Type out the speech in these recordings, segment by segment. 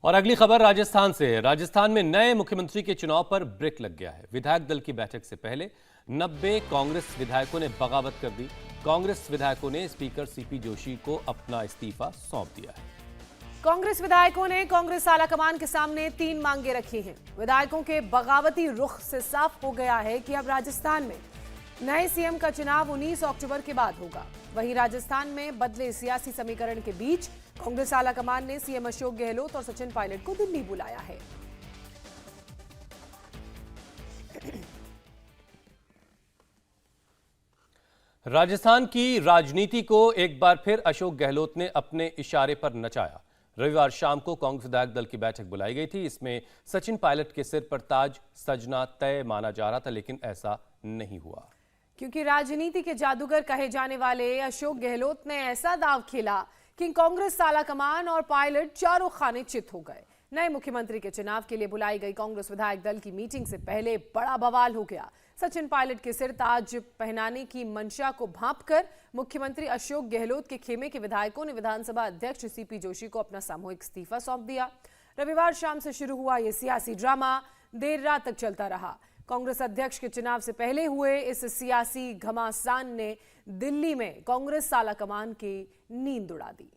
और अगली खबर राजस्थान से है। राजस्थान में नए मुख्यमंत्री के चुनाव पर ब्रेक लग गया है। विधायक दल की बैठक से पहले 90 कांग्रेस विधायकों ने बगावत कर दी। कांग्रेस विधायकों ने स्पीकर सीपी जोशी को अपना इस्तीफा सौंप दिया है। कांग्रेस विधायकों ने कांग्रेस आलाकमान के सामने 3 मांगे रखी हैं। विधायकों के बगावती रुख से साफ हो गया है कि अब राजस्थान में नए सीएम का चुनाव 19 अक्टूबर के बाद होगा। वहीं राजस्थान में बदले सियासी समीकरण के बीच कांग्रेस आलाकमान ने सीएम अशोक गहलोत और सचिन पायलट को दिल्ली बुलाया है। राजस्थान की राजनीति को एक बार फिर अशोक गहलोत ने अपने इशारे पर नचाया। रविवार शाम को कांग्रेस विधायक दल की बैठक बुलाई गई थी। इसमें सचिन पायलट के सिर पर ताज सजना तय माना जा रहा था, लेकिन ऐसा नहीं हुआ, क्योंकि राजनीति के जादूगर कहे जाने वाले अशोक गहलोत ने ऐसा दांव खेला कि कांग्रेस आलाकमान और पायलट चारों खाने चित हो गए। नए मुख्यमंत्री के चुनाव के लिए बुलाई गई कांग्रेस विधायक दल की मीटिंग से पहले बड़ा बवाल हो गया। सचिन पायलट के सिर ताज पहनाने की मंशा को भांपकर मुख्यमंत्री अशोक गहलोत के खेमे के विधायकों ने विधानसभा अध्यक्ष सीपी जोशी को अपना सामूहिक इस्तीफा सौंप दिया। रविवार शाम से शुरू हुआ यह सियासी ड्रामा देर रात तक चलता रहा। कांग्रेस अध्यक्ष के चुनाव से पहले हुए इस सियासी घमासान ने दिल्ली में कांग्रेस आलाकमान की नींद उड़ा दी।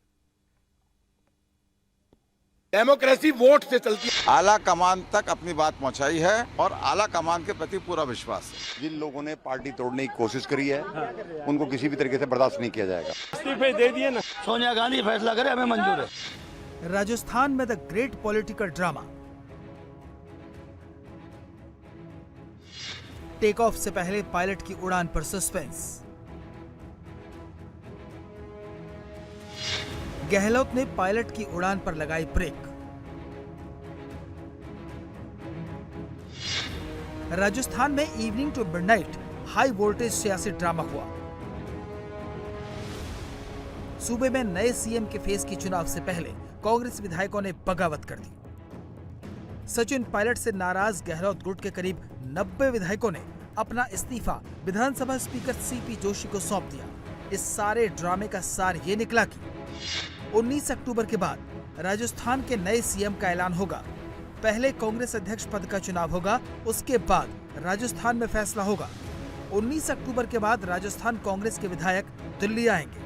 डेमोक्रेसी वोट से चलती है। आला कमान तक अपनी बात पहुंचाई है और आला कमान के प्रति पूरा विश्वास है। जिन लोगों ने पार्टी तोड़ने की कोशिश करी है उनको किसी भी तरीके से बर्दाश्त नहीं किया जाएगा। इस्तीफे दे दिए ना, सोनिया गांधी फैसला करे, हमें मंजूर है। राजस्थान में the great political drama. Take off से पहले पायलट की उड़ान पर सस्पेंस। गहलोत ने पायलट की उड़ान पर लगाई ब्रेक। राजस्थान में evening to midnight high voltage सियासी ड्रामा हुआ। सूबे में नए सीएम के फेस की चुनाव से पहले कांग्रेस विधायकों ने बगावत कर दी। सचिन पायलट से नाराज गहलोत गुट के करीब 90 विधायकों ने अपना इस्तीफा विधानसभा स्पीकर सीपी जोशी को सौंप दिया। इस सारे ड्रामे का सार ये निकला कि 19 अक्टूबर के बाद राजस्थान के नए सीएम का ऐलान होगा। पहले कांग्रेस अध्यक्ष पद का चुनाव होगा, उसके बाद राजस्थान में फैसला होगा। 19 अक्टूबर के बाद राजस्थान कांग्रेस के विधायक दिल्ली आएंगे।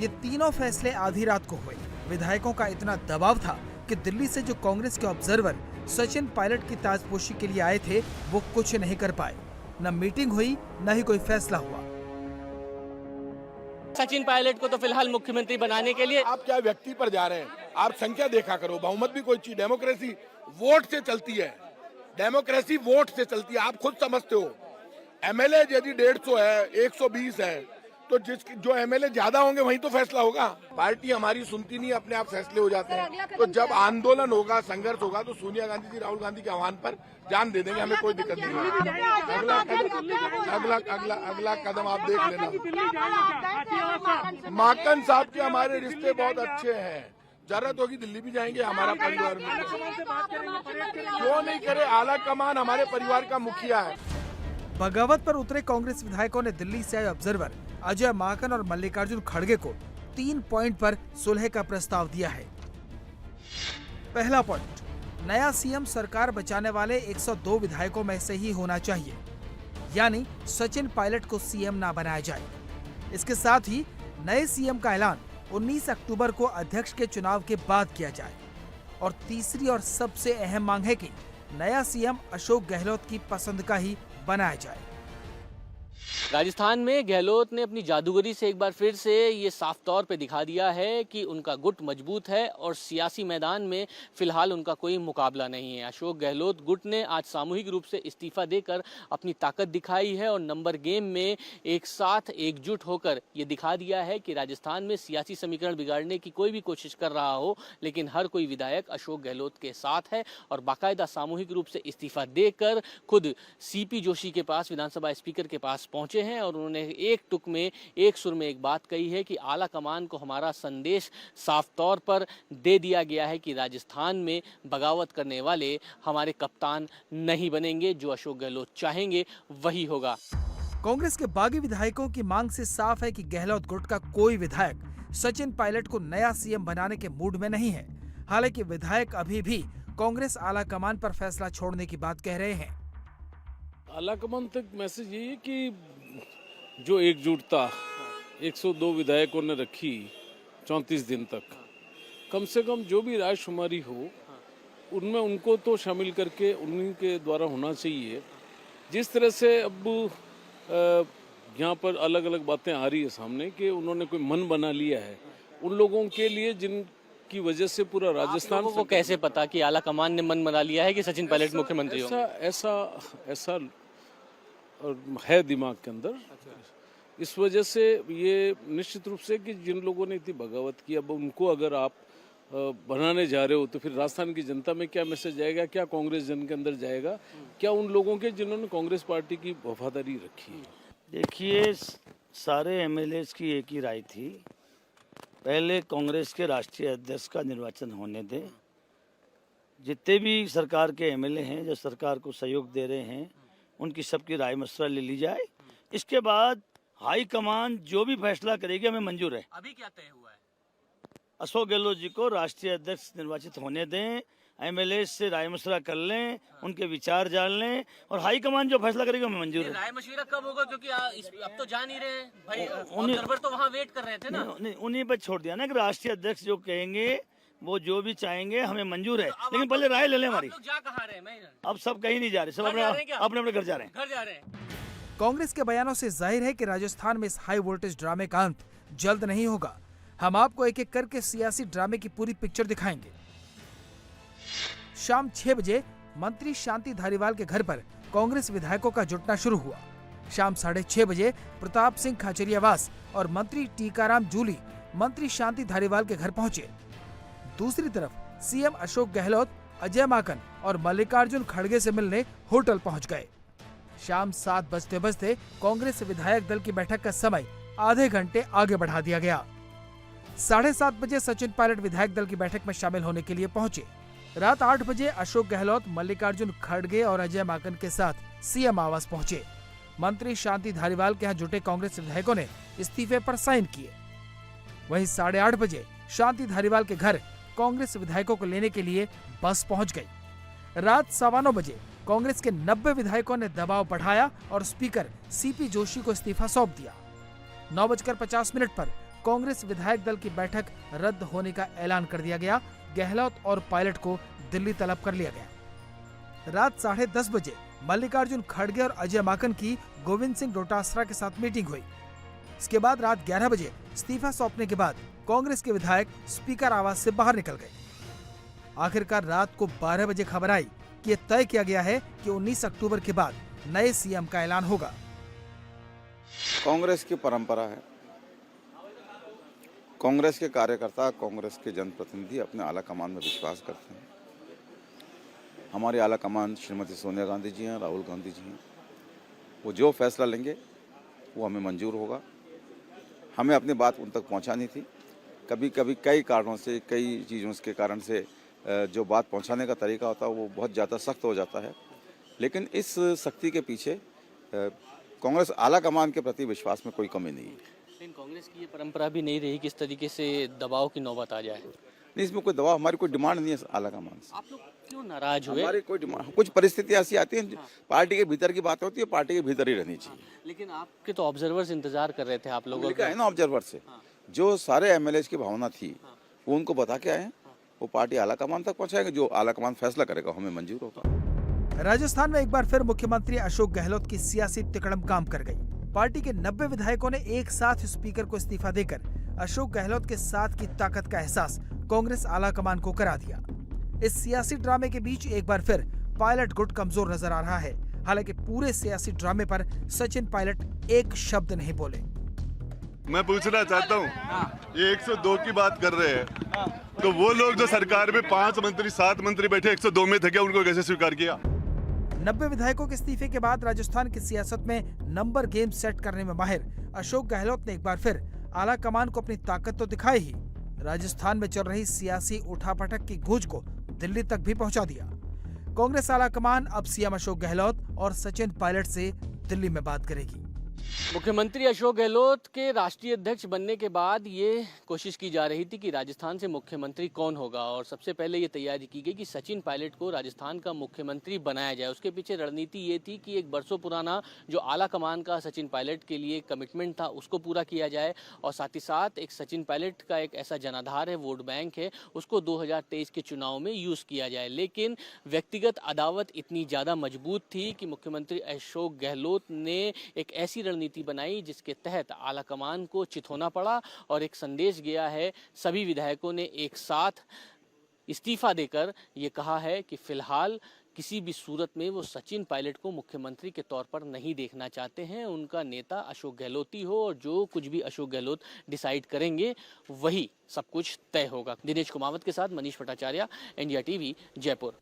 ये तीनों फैसले आधी रात को हुए। विधायकों का इतना दबाव था कि दिल्ली से जो कांग्रेस के ऑब्जर्वर सचिन पायलट की ताजपोशी के लिए आए थे, वो कुछ नहीं कर पाए। न मीटिंग हुई, न ही कोई फैसला हुआ। सचिन पायलट को तो फिलहाल मुख्यमंत्री बनाने के लिए आप क्या व्यक्ति पर जा रहे हैं? आप संख्या देखा करो, बहुमत भी कोई चीज। डेमोक्रेसी वोट से चलती है। डेमोक्रेसी वोट से चलती है। आप खुद समझते हो। एमएलए यदि 150 है, 120 है, तो जो एमएलए ज्यादा होंगे वहीं तो फैसला होगा। पार्टी हमारी सुनती नहीं, अपने आप फैसले हो जाते हैं। तो जब आंदोलन होगा, संघर्ष होगा, तो सोनिया गांधी जी राहुल गांधी के आह्वान पर जान दे देंगे, हमें कोई दिक्कत नहीं है। अगला कदम आप देख लेना। माकन साहब के हमारे रिश्ते बहुत अच्छे हैं। जरूरत होगी दिल्ली भी जाएंगे, हमारा परिवार में। क्यों नहीं करे? आला कमान हमारे परिवार का मुखिया है। बगावत पर उतरे कांग्रेस विधायकों ने दिल्ली से आए ऑब्जर्वर अजय माकन और मल्लिकार्जुन खड़गे को 3 पॉइंट पर सुलह का प्रस्ताव दिया है। पहला पॉइंट, नया सीएम सरकार बचाने वाले 102 विधायकों में से ही होना चाहिए, यानी सचिन पायलट को सीएम ना बनाया जाए। इसके साथ ही नए सीएम का ऐलान 19 अक्टूबर को अध्यक्ष के चुनाव के बाद किया जाए। और तीसरी और सबसे अहम मांग है कि नया सीएम अशोक गहलोत की पसंद का ही बनाया जाए। राजस्थान में गहलोत ने अपनी जादूगरी से एक बार फिर से ये साफ तौर पे दिखा दिया है कि उनका गुट मजबूत है और सियासी मैदान में फिलहाल उनका कोई मुकाबला नहीं है। अशोक गहलोत गुट ने आज सामूहिक रूप से इस्तीफा देकर अपनी ताकत दिखाई है और नंबर गेम में एक साथ एकजुट होकर ये दिखा दिया है कि राजस्थान में सियासी समीकरण बिगाड़ने की कोई भी कोशिश कर रहा हो, लेकिन हर कोई विधायक अशोक गहलोत के साथ है। और बाकायदा सामूहिक रूप से इस्तीफा देकर खुद सीपी जोशी के पास, विधानसभा स्पीकर के पास पहुंचे हैं और उन्होंने एक टुक में, एक सुर में एक बात कही है कि आला कमान को हमारा संदेश साफ तौर पर दे दिया गया है कि राजस्थान में बगावत करने वाले हमारे कप्तान नहीं बनेंगे। जो अशोक गहलोत चाहेंगे वही होगा। कांग्रेस के बागी विधायकों की मांग से साफ है कि गहलोत गुट का कोई विधायक सचिन पायलट को नया सीएम बनाने के मूड में नहीं है। हालांकि विधायक अभी भी कांग्रेस आला कमान पर फैसला छोड़ने की बात कह रहे हैं। आलाकमान तक मैसेज यही है कि जो एकजुटता 102 विधायकों ने रखी 34 दिन तक, कम से कम जो भी रायशुमारी हो उनमें उनको तो शामिल करके उन्हीं के द्वारा होना चाहिए। जिस तरह से अब यहाँ पर अलग अलग बातें आ रही है सामने कि उन्होंने कोई मन बना लिया है उन लोगों के लिए जिनकी वजह से पूरा राजस्थान को कैसे पता कि आला कमान ने मन बना लिया है कि सचिन पायलट मुख्यमंत्री हो? ऐसा है दिमाग के अंदर। इस वजह से ये निश्चित रूप से कि जिन लोगों ने इतनी बगावत की, अब उनको अगर आप बनाने जा रहे हो तो फिर राजस्थान की जनता में क्या मैसेज जाएगा, क्या कांग्रेस जन के अंदर जाएगा, क्या उन लोगों के जिन्होंने कांग्रेस पार्टी की वफादारी रखी है? देखिए, सारे एमएलएस की एक ही राय थी, पहले कांग्रेस के राष्ट्रीय अध्यक्ष का निर्वाचन होने दें। जितने भी सरकार के एमएलए हैं जो सरकार को सहयोग दे रहे हैं उनकी सबकी राय मशवरा ले ली जाए। इसके बाद हाईकमान जो भी फैसला करेगी हमें मंजूर है। अभी क्या तय हुआ है? अशोक गहलोत जी को राष्ट्रीय अध्यक्ष निर्वाचित होने दें, एमएलए से राय मशवरा कर लें, उनके विचार जान लें और हाईकमान जो फैसला करेगा हमें मंजूर है। राय मशवरा कब होगा? क्योंकि अब तो जा नहीं रहे भाई, ऑब्जर्वर तो वहाँ वेट कर रहे थे ना। उन्हीं पर छोड़ दिया ना कि राष्ट्रीय अध्यक्ष जो कहेंगे वो जो भी चाहेंगे हमें मंजूर है, लेकिन पहले राय ले लें हमारी। जा कहाँ रहे हैं? अब सब कहीं नहीं जा रहे, सब अपने घर जा रहे हैं। कांग्रेस के बयानों से जाहिर है कि राजस्थान में इस हाई वोल्टेज ड्रामे का अंत जल्द नहीं होगा। हम आपको एक एक करके सियासी ड्रामे की पूरी पिक्चर दिखाएंगे। शाम 6 बजे मंत्री शांति धारीवाल के घर पर कांग्रेस विधायकों का जुटना शुरू हुआ। शाम 6:30 बजे प्रताप सिंह खाचरियावास और मंत्री टीकाराम जूली मंत्री शांति धारीवाल के घर पहुंचे। दूसरी तरफ सीएम अशोक गहलोत, अजय माकन और मल्लिकार्जुन खड़गे से मिलने होटल पहुंच गए। शाम 7 बजते कांग्रेस विधायक दल की बैठक का समय आधे घंटे आगे बढ़ा दिया गया। 7:30 बजे सचिन पायलट विधायक दल की बैठक में शामिल होने के लिए पहुंचे। रात 8 बजे अशोक गहलोत, मल्लिकार्जुन खड़गे और अजय माकन के साथ सीएम आवास पहुंचे। मंत्री शांति धारीवाल के यहाँ जुटे कांग्रेस विधायकों ने इस्तीफे पर साइन किए। वहीं 8:30 बजे शांति धारीवाल के घर कांग्रेस विधायकों को लेने के लिए बस पहुंच गई। रात 9:15 बजे कांग्रेस के 90 विधायकों ने दबाव बढ़ाया और स्पीकर सीपी जोशी को इस्तीफा सौंप दिया। 9:50 पर कांग्रेस विधायक दल की बैठक रद्द होने का ऐलान कर दिया गया। गहलोत और पायलट को दिल्ली तलब कर लिया गया। रात 10:30 बजे मल्लिकार्जुन खड़गे और अजय माकन की गोविंद सिंह डोटासरा के साथ मीटिंग हुई। इसके बाद रात 11 बजे इस्तीफा सौंपने के बाद कांग्रेस के विधायक स्पीकर आवास से बाहर निकल गए। आखिरकार रात को 12 बजे खबर आई कि यह तय किया गया है कि 19 अक्टूबर के बाद नए सीएम का ऐलान होगा। कांग्रेस की परंपरा है, कांग्रेस के कार्यकर्ता, कांग्रेस के जनप्रतिनिधि अपने आला कमान में विश्वास करते हैं। हमारी आला कमान श्रीमती सोनिया गांधी जी हैं, राहुल गांधी जी हैं। वो जो फैसला लेंगे वो हमें मंजूर होगा। हमें अपनी बात उन तक पहुंचानी थी। कभी कभी कई कारणों से, कई चीज़ों के कारण से जो बात पहुंचाने का तरीका होता है वो बहुत ज़्यादा सख्त हो जाता है, लेकिन इस सख्ती के पीछे कांग्रेस आला कमान के प्रति विश्वास में कोई कमी नहीं है। लेकिन कांग्रेस की ये परंपरा भी नहीं रही किस तरीके से दबाव की नौबत आ जाए। नहीं, इसमें कोई दबाव, हमारी कोई डिमांड नहीं है आला कमान से। आप लोग क्यों नाराज हुए? हमारी कोई डिमांड, कुछ परिस्थितियाँ ऐसी आती हैं, पार्टी के भीतर की बात होती है, पार्टी के भीतर ही रहनी चाहिए। लेकिन आपके तो ऑब्जर्वर्स इंतजार कर रहे थे आप लोगों का है ना ऑब्जर्वर से। जो सारे एमएलएस की भावना थी वो उनको बता के आए, वो पार्टी आला कमान तक पहुंचाएंगे। जो आला कमान फैसला करेगा हमें मंजूर होगा। राजस्थान में एक बार फिर मुख्यमंत्री अशोक गहलोत की सियासी तिकड़म काम कर गई। पार्टी के 90 विधायकों ने एक साथ स्पीकर को इस्तीफा देकर अशोक गहलोत के साथ की ताकत का एहसास कांग्रेस आला कमान को करा दिया। इस सियासी ड्रामे के बीच एक बार फिर पायलट गुट कमजोर नजर आ रहा है। हालांकि पूरे सियासी ड्रामे पर सचिन पायलट एक शब्द नहीं बोले। मैं पूछना चाहता हूँ, ये 102 की बात कर रहे हैं, तो वो लोग जो सरकार में 5 मंत्री 7 मंत्री बैठे 102 में थे, क्या उनको कैसे स्वीकार किया? 90 विधायकों के इस्तीफे के बाद राजस्थान की सियासत में नंबर गेम सेट करने में माहिर अशोक गहलोत ने एक बार फिर आला कमान को अपनी ताकत तो दिखाई ही, राजस्थान में चल रही सियासी उठापटक की गूंज को दिल्ली तक भी पहुंचा दिया। कांग्रेस आला कमान अब सीएम अशोक गहलोत और सचिन पायलट से दिल्ली में बात करेगी। मुख्यमंत्री अशोक गहलोत के राष्ट्रीय अध्यक्ष बनने के बाद ये कोशिश की जा रही थी कि राजस्थान से मुख्यमंत्री कौन होगा, और सबसे पहले ये तैयारी की गई कि सचिन पायलट को राजस्थान का मुख्यमंत्री बनाया जाए। उसके पीछे रणनीति ये थी कि एक बरसों पुराना जो आला कमान का सचिन पायलट के लिए कमिटमेंट था उसको पूरा किया जाए, और साथ ही साथ एक सचिन पायलट का एक ऐसा जनाधार है, वोट बैंक है, उसको 2023 के चुनाव में यूज़ किया जाए। लेकिन व्यक्तिगत अदावत इतनी ज़्यादा मजबूत थी कि मुख्यमंत्री अशोक गहलोत ने एक ऐसी रणनीति बनाई जिसके तहत आला कमान को चिथोना पड़ा, और एक संदेश गया है। सभी विधायकों ने एक साथ इस्तीफा देकर ये कहा है कि फिलहाल किसी भी सूरत में वो सचिन पायलट को मुख्यमंत्री के तौर पर नहीं देखना चाहते हैं। उनका नेता अशोक गहलोत ही हो, और जो कुछ भी अशोक गहलोत डिसाइड करेंगे वही सब कुछ तय होगा। दिनेश कुमावत के साथ मनीष भट्टाचार्य, इंडिया टीवी, जयपुर।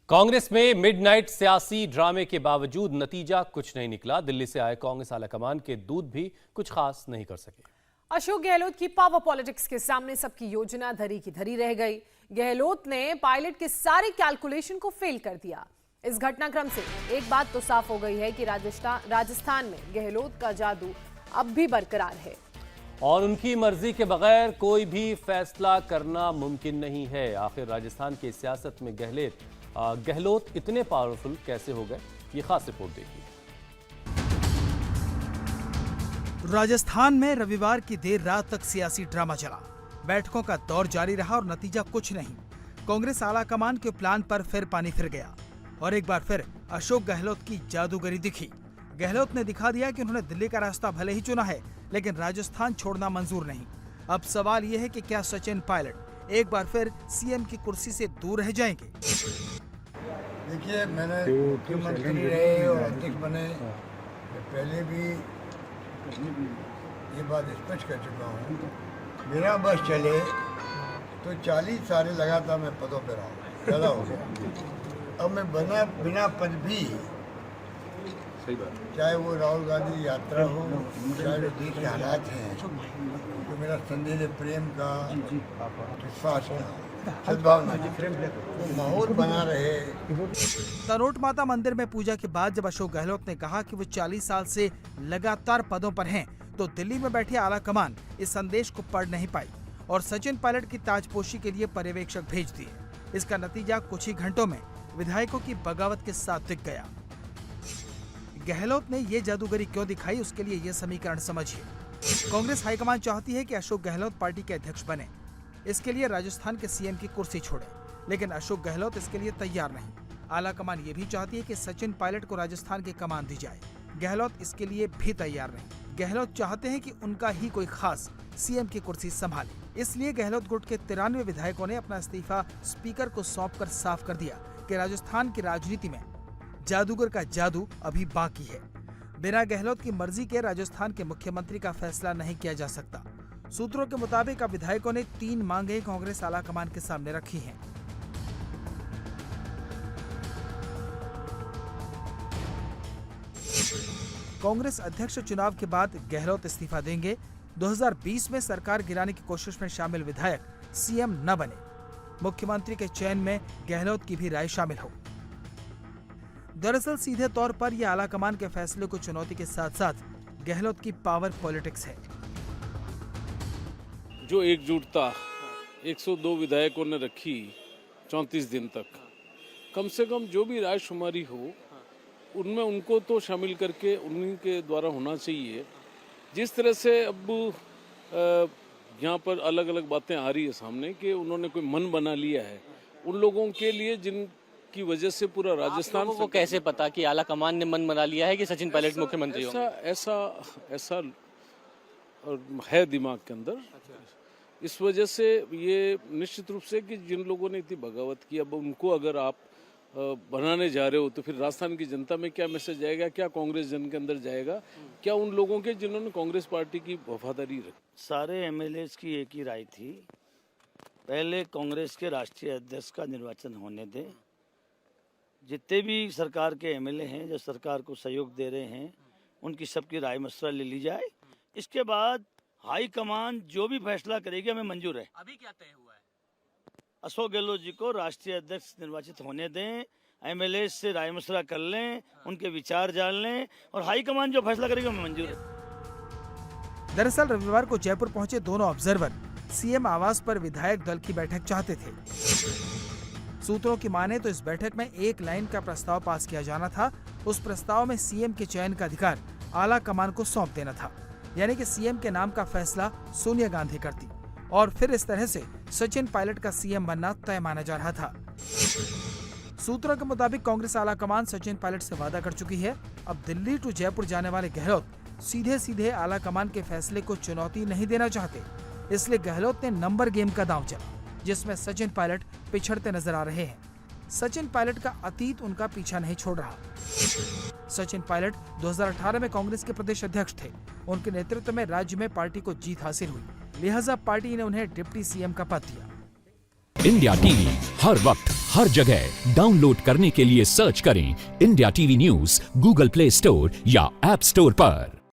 कांग्रेस में मिडनाइट सियासी ड्रामे के बावजूद नतीजा कुछ नहीं निकला। दिल्ली से आए कांग्रेस आलाकमान के दूत भी कुछ खास नहीं कर सके। अशोक गहलोत की पावर पॉलिटिक्स के सामने सबकी योजना धरी की धरी रह गई। गहलोत ने पायलट के सारे कैलकुलेशन को फेल कर दिया। इस घटनाक्रम से एक बात तो साफ हो गई है कि राजस्थान में गहलोत का जादू अब भी बरकरार है, और उनकी मर्जी के बगैर कोई भी फैसला करना मुमकिन नहीं है। आखिर राजस्थान की सियासत में गहलोत इतने पावरफुल कैसे हो गए, ये खास रिपोर्ट देखिए। राजस्थान में रविवार की देर रात तक सियासी ड्रामा चला। बैठकों का दौर जारी रहा और नतीजा कुछ नहीं। कांग्रेस आलाकमान के प्लान पर फिर पानी फिर गया, और एक बार फिर अशोक गहलोत की जादूगरी दिखी। गहलोत ने दिखा दिया कि उन्होंने दिल्ली का रास्ता भले ही चुना है, लेकिन राजस्थान छोड़ना मंजूर नहीं। अब सवाल यह है कि क्या सचिन पायलट एक बार फिर सीएम की कुर्सी से दूर रह जाएंगे? देखिए, मैंने मुख्यमंत्री रहे और अध्यक्ष बने, पहले भी ये बात स्पष्ट कर चुका हूँ, मेरा बस चले तो 40 साल लगातार मैं पदों पर रहा, ज़्यादा हो गया। अब मैं बिना पद भी, चाहे वो राहुल गांधी यात्रा हो, चाहे वो देश के हालात हैं, तो मेरा संदेश प्रेम का, विश्वास का, सद्भावना, माहौल बना रहे। तनोट माता मंदिर में पूजा के बाद जब अशोक गहलोत ने कहा कि वो 40 साल से लगातार पदों पर हैं, तो दिल्ली में बैठे आला कमान इस संदेश को पढ़ नहीं पाई और सचिन पायलट की ताजपोशी के लिए पर्यवेक्षक भेज दिए। इसका नतीजा कुछ ही घंटों में विधायकों की बगावत के साथ दिख गया। गहलोत ने ये जादूगरी क्यों दिखाई, उसके लिए ये समीकरण समझिए। कांग्रेस हाईकमान चाहती है कि अशोक गहलोत पार्टी के अध्यक्ष बने, इसके लिए राजस्थान के सीएम की कुर्सी छोड़े, लेकिन अशोक गहलोत इसके लिए तैयार नहीं। आलाकमान ये भी चाहती है कि सचिन पायलट को राजस्थान की कमान दी जाए, गहलोत इसके लिए भी तैयार नहीं। गहलोत चाहते हैं कि उनका ही कोई खास सीएम की कुर्सी संभाले, इसलिए गहलोत गुट के 93 विधायकों ने अपना इस्तीफा स्पीकर को सौंपकर साफ कर दिया कि राजस्थान की राजनीति में जादूगर का जादू अभी बाकी है। बिना गहलोत की मर्जी के राजस्थान के मुख्यमंत्री का फैसला नहीं किया जा सकता। सूत्रों के मुताबिक अब विधायकों ने 3 मांगे कांग्रेस आलाकमान के सामने रखी हैं। कांग्रेस अध्यक्ष चुनाव के बाद गहलोत इस्तीफा देंगे। 2020 में सरकार गिराने की कोशिश में शामिल विधायक सीएम न बने, मुख्यमंत्री के चयन में गहलोत की भी राय शामिल हो। दरअसल सीधे तौर पर यह आलाकमान के फैसले को चुनौती के साथ साथ गहलोत की पावर पॉलिटिक्स है। जो एकजुटता 102 विधायकों ने रखी 34 दिन तक, कम से कम जो भी रायशुमारी हो उनमें उनको तो शामिल करके उन्हीं के द्वारा होना चाहिए। जिस तरह से अब यहाँ पर अलग अलग बातें आ रही है सामने कि उन्होंने कोई मन बना लिया है उन लोगों के लिए जिनकी वजह से पूरा राजस्थान को कैसे पता कि आला कमान ने मन बना लिया है कि सचिन पायलट मुख्यमंत्री हो? ऐसा है दिमाग के अंदर। इस वजह से ये निश्चित रूप से कि जिन लोगों ने इतनी बगावत की, अब उनको अगर आप बनाने जा रहे हो तो फिर राजस्थान की जनता में क्या मैसेज जाएगा, क्या कांग्रेस जन के अंदर जाएगा, क्या उन लोगों के जिन्होंने कांग्रेस पार्टी की वफादारी रखी। सारे एमएलएस की एक ही राय थी, पहले कांग्रेस के राष्ट्रीय अध्यक्ष का निर्वाचन होने दें। जितने भी सरकार के एमएलए हैं जो सरकार को सहयोग दे रहे हैं, उनकी सबकी राय मशवरा ले ली जाए। इसके बाद हाई कमान जो भी फैसला करेगी हमें मंजूर है। अभी क्या तय हुआ है? अशोक गहलोत जी को राष्ट्रीय अध्यक्ष निर्वाचित होने दें, एमएलए से राय मशवरा कर लें, उनके विचार जान लें और हाईकमान जो फैसला करेगा मैं मंजूर है। दरअसल रविवार को जयपुर पहुंचे दोनों ऑब्जर्वर सीएम आवास पर विधायक दल की बैठक चाहते थे। सूत्रों की माने तो इस बैठक में एक लाइन का प्रस्ताव पास किया जाना था। उस प्रस्ताव में सीएम के चयन का अधिकार आला कमान को सौंप देना था, यानी कि सीएम के नाम का फैसला सोनिया गांधी करती और फिर इस तरह से सचिन पायलट का सीएम बनना तय माना जा रहा था। सूत्रों के मुताबिक कांग्रेस आला कमान सचिन पायलट से वादा कर चुकी है। अब दिल्ली टू जयपुर जाने वाले गहलोत सीधे सीधे आला कमान के फैसले को चुनौती नहीं देना चाहते, इसलिए गहलोत ने नंबर गेम का दांव चला, जिसमें सचिन पायलट पिछड़ते नजर आ रहे हैं। सचिन पायलट का अतीत उनका पीछा नहीं छोड़ रहा। सचिन पायलट 2018 में कांग्रेस के प्रदेश अध्यक्ष थे। उनके नेतृत्व में राज्य में पार्टी को जीत हासिल हुई, लिहाजा पार्टी ने उन्हें डिप्टी सीएम का पद दिया। इंडिया टीवी हर वक्त हर जगह डाउनलोड करने के लिए सर्च करें India TV news Google play store या ऐप स्टोर पर।